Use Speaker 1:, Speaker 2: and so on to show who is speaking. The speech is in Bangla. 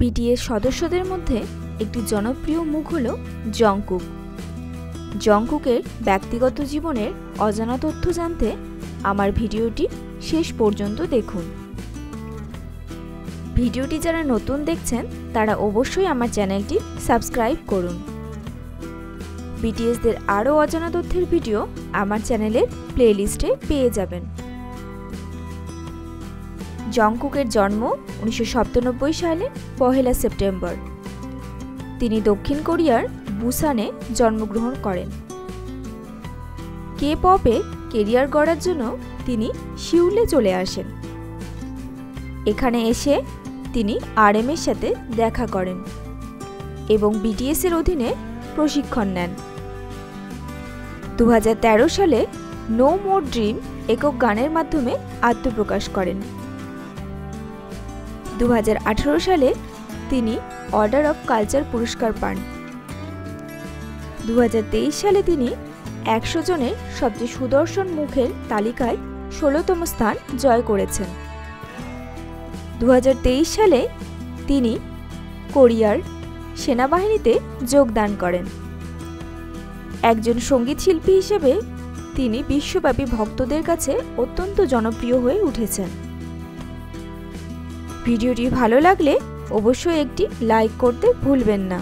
Speaker 1: বিটিএস সদস্যদের মধ্যে একটি জনপ্রিয় মুখ হল জংকুক। জংকুকের ব্যক্তিগত জীবনের অজানা তথ্য জানতে আমার ভিডিওটি শেষ পর্যন্ত দেখুন। ভিডিওটি যারা নতুন দেখছেন তারা অবশ্যই আমার চ্যানেলটি সাবস্ক্রাইব করুন। বিটিএসদের আরও অজানা তথ্যের ভিডিও আমার চ্যানেলের প্লেলিস্টে পেয়ে যাবেন। জংকুকের জন্ম 1997 সালে 1 সেপ্টেম্বর। তিনি দক্ষিণ কোরিয়ার বুসানে জন্মগ্রহণ করেন। কে পপে কেরিয়ার গড়ার জন্য তিনি সিউলে চলে আসেন। এখানে এসে তিনি RM এর সাথে দেখা করেন এবং BTS এর অধীনে প্রশিক্ষণ নেন। 2013 সালে নো মোর ড্রিম একক গানের মাধ্যমে আত্মপ্রকাশ করেন। 2018 সালে তিনি অর্ডার অফ কালচার পুরস্কার পান। 2023 সালে তিনি 100 জনের সবচেয়ে সুদর্শন মুখের তালিকায় 16তম স্থান জয় করেছেন। 2023 সালে তিনি কোরিয়ার সেনাবাহিনীতে যোগদান করেন। একজন সঙ্গীত শিল্পী হিসেবে তিনি বিশ্বব্যাপী ভক্তদের কাছে অত্যন্ত জনপ্রিয় হয়ে উঠেছেন। ভিডিওটি ভালো লাগলে অবশ্যই একটি লাইক করতে ভুলবেন না।